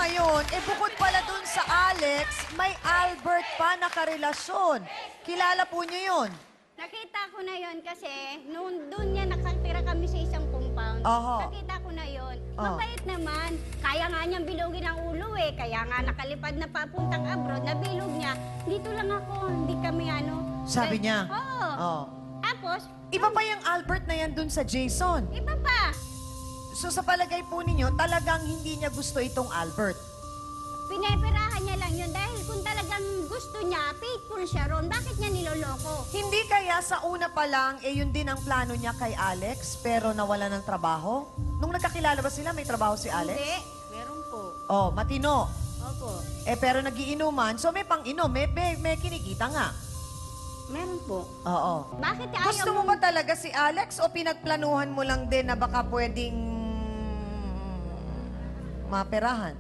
ngayon, bukod pala dun sa Alex, may Albert pa na karelasyon. Kilala po niyo yun? Nakita ko na yon kasi noon doon niya nakatira kami sa isang compound. Oho. Nakita ko na yon. Oh. Mabait naman. Kaya nga niyang bilugin ang ulo eh. Kaya nga nakalipad na papuntang abroad, nabilog niya. Dito lang ako, hindi kami ano. Sabi niya? Oo. Oh. Tapos, Iba pa yung Albert na yan dun sa Jason. iba pa. So sa palagay po ninyo, talagang hindi niya gusto itong Albert. Pineperahan niya lang yun dahil kung talagang gusto niya, faithful siya ron, bakit niya niloloko? Hindi kaya sa una pa lang, yun din ang plano niya kay Alex, pero nawala ng trabaho? Nung nagkakilala ba sila, may trabaho si Alex? Hindi. Meron po. Oh, matino. Opo. Pero nagiinuman, so may pang-inom, may kinikita nga. Meron po. Oo. Bakit ayaw Gusto mo ba talaga si Alex o pinagplanuhan mo lang din na baka pwedeng maperahan?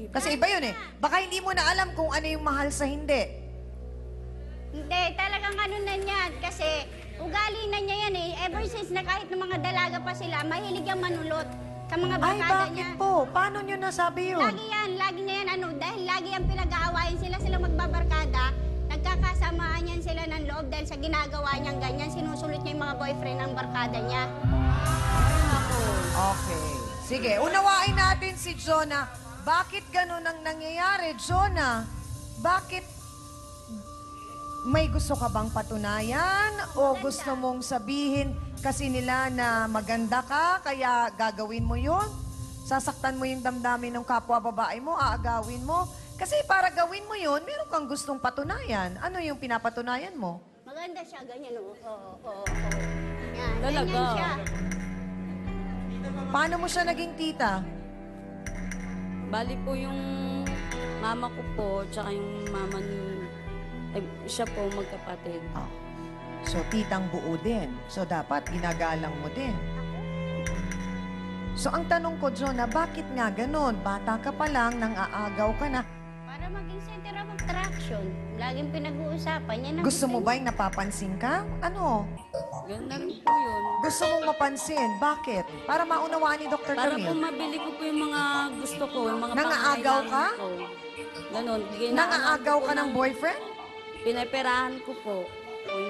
Kasi iba yun eh. Baka hindi mo na alam kung ano yung mahal sa hindi. Hindi, talagang ano na niyan. Kasi ugali na niya yan eh. Ever since na kahit ng mga dalaga pa sila, mahilig yung manulot sa mga Ay, barkada bakit niya. po? Paano nyo nasabi yun? Lagi niya yan ano, dahil lagi ang pinag-aawayan sila magbabarkada, nagkakasamaan yan sila ng loob dahil sa ginagawa niyang ganyan, sinusulit niya yung mga boyfriend ng barkada niya. Okay. Sige, unawain natin si Jonah. Bakit ganun ang nangyayari, Jonah? Bakit may gusto ka bang patunayan? O gusto mong sabihin kasi nila na maganda ka, kaya gagawin mo yun? Sasaktan mo yung damdamin ng kapwa babae mo, aagawin mo? Kasi para gawin mo yun, meron kang gustong patunayan. Ano yung pinapatunayan mo? Maganda siya, ganyan o. Oo. Yan, Talaga? ganyan siya. Paano mo siya naging tita? Bali po yung mama ko po, tsaka yung mama ni... siya po magkapatid. Oh. So, titang buo din. So, dapat ginagalang mo din. So, ang tanong ko, Jonah, bakit nga ganon? Bata ka pa lang, nang aagaw ka na. Para maging center of attraction. Laging pinag-uusapan niya na Gusto mo ba yung napapansin ka? Ano? Ganun na rin po yun. Gusto mong mapansin. Bakit? Para maunawaan ni Dr. Para po Camille. mabili ko po yung mga gusto ko, yung mga Nangaagaw ka? pangangailangan ko. Ganon. Nangaagaw ka ng boyfriend? Pinaperahan ko po.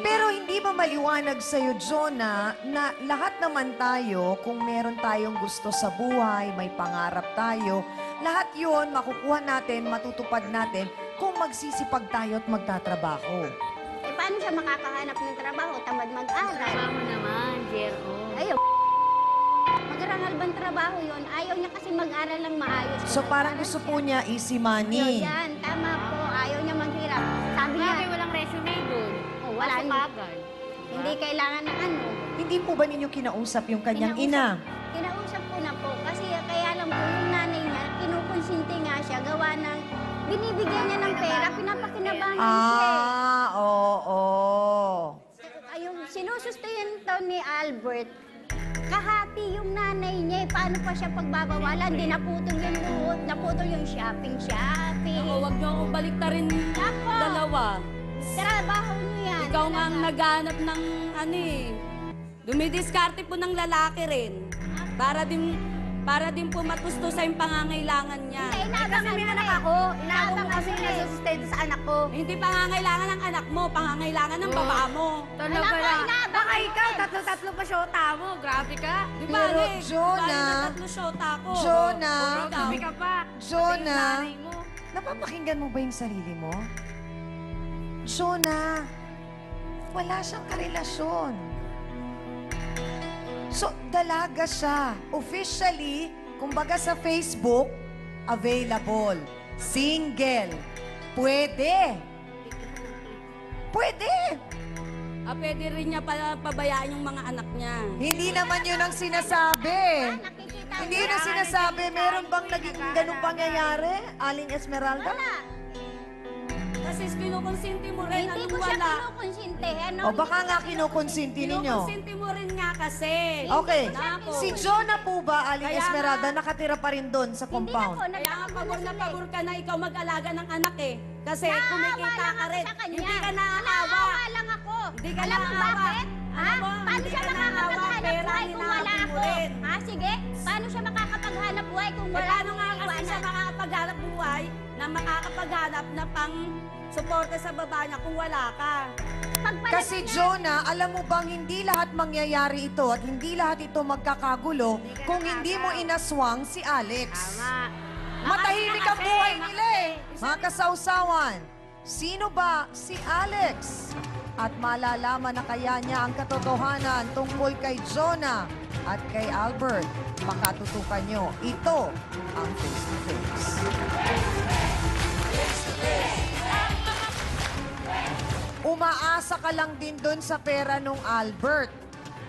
Pero hindi ba maliwanag sa'yo, Jonah, na lahat naman tayo, kung meron tayong gusto sa buhay, may pangarap tayo, lahat yon makukuha natin, matutupad natin, kung magsisipag tayo at magtatrabaho. Eh, paano siya makakahanap ng trabaho? Tamad mag-aral. Trabaho naman, Jero. Ayaw. Mag-arangal bang trabaho yon? Ayaw niya kasi mag-aral lang maayos. So parang gusto po niya easy money. Yan, tama po. Ayaw niya maghirap. Sabi niya, Bakit walang resume doon? oh, wala Pasok niya. agad. Hindi kailangan ng ano. Hindi po ba ninyo kinausap yung kanyang ina? Kinausap ko na po kasi kaya lang po yung nanay niya, kinukonsinti nga siya, gawa ng binibigyan niya ng pera, pinapakinabangan siya. Oo. Ayun, sinusustayan daw ni Albert, kahati yung nanay niya, paano pa siya pagbabawalan, di naputol yung luhod, naputol yung shopping. Ako, wag niyo akong baliktarin Ako! dalawa. Trabaho niyo yan. Ikaw nga ang talaga. naghahanap ng ano eh. Dumidiskarte po ng lalaki rin. Para din po matusto sa yung pangangailangan niya. Eh, inaabangan mo na ako. Inaabangan kasi nasusustento sa anak ko. Hindi pangangailangan ng anak mo, pangangailangan ng baba mo. Talaga Alam ko, na. inaabangan Baka ko ikaw, eh. tatlo-tatlo pa syota mo. Grabe ka. Di Pero, ba, Alex? Jonah, Di ba, na tatlo shota ko. Jonah, Ikaw. Grabe ka pa. Jonah, Nanay mo. napapakinggan mo ba yung sarili mo? Jonah, wala siyang karelasyon. So, dalaga siya. Officially, kumbaga sa Facebook, available. Single. Pwede. Pwede. Pwede rin niya pabayaan yung mga anak niya. Hindi naman yun ang sinasabi. Nakikita Hindi mo. yun ang sinasabi. Meron bang naging ganun pangyayari, Aling Esmeralda? Wala. Kasi kinukonsinti mo rin, Hindi anong ko siya wala? kinukonsinti. Ano? O baka nga kinukonsinti ninyo. Kinukonsinti mo rin nga kasi. Okay. Nako. Si Jonah po ba, Aling Kaya Esmeralda, nga. nakatira pa rin doon sa Hindi na compound? po. Kaya nga pabor na pabor ka na ikaw mag-alaga ng anak eh. Kasi Naawa kumikita lang ka ako rin. sa kanya. Hindi ka naaawa. Naawa lang ako. Hindi ka Alam mo naawa. bakit? Ha? Alam mo, Paano hindi siya ka naawa. makakapaghanap Pera buhay kung wala hinahabol ako? mo rin. Ha? Sige. Paano siya makakapaghanap buhay kung wala Paano akong nga kasi iiwanan? siya siya makakapaghanap buhay na makakapaghanap na pang suporta sa baba niya kung wala ka. Kasi Jonah, alam mo bang hindi lahat mangyayari ito at hindi lahat ito magkakagulo kung hindi mo inaswang si Alex. Tama. Matahimik ang buhay nila eh. Mga kasawsawan, sino ba si Alex? At malalaman na kaya niya ang katotohanan tungkol kay Jonah at kay Albert. Makatutukan nyo, ito ang Face to Face. Umaasa ka lang din dun sa pera nung Albert.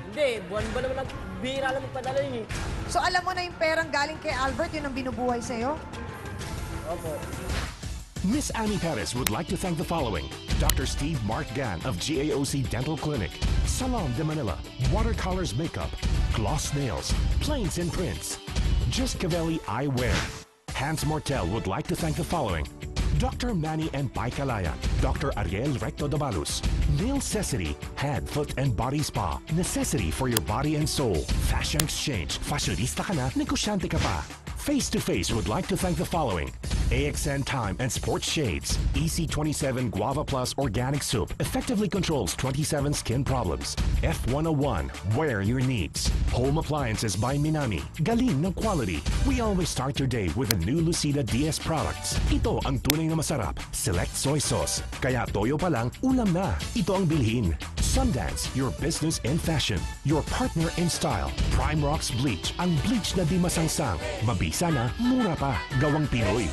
Hindi, buwan-buwan naman nagbihira lang magpadala yun eh. So alam mo na yung perang galing kay Albert, yun ang binubuhay sa'yo? Opo. Miss Annie Perez would like to thank the following: Dr. Steve Mark Gan of GAOC Dental Clinic, Salon de Manila, Watercolors Makeup, Gloss Nails, Plains and Prints, Just Cavelli Eyewear. Hans Mortel would like to thank the following: Dr. Manny and Pai Calaya, Dr. Ariel Recto Dabalus, Nail Necessity, Head, Foot and Body Spa, necessity for your body and soul, Fashion Exchange, fashionista ka na, negosyante ka pa. Face to Face would like to thank the following: AXN Time and Sports Shades, EC27 Guava Plus Organic Soup, effectively controls 27 skin problems. F101, wear your needs. Home Appliances by Minami, galing ng quality. We always start your day with a new Lucida DS products. Ito ang tunay na masarap, select soy sauce. Kaya toyo pa lang, ulam na. Ito ang bilhin. Sundance, your business in fashion. Your partner in style. Prime Rocks Bleach, ang bleach na di masangsang. Mabisa na, mura pa. Gawang Pinoy.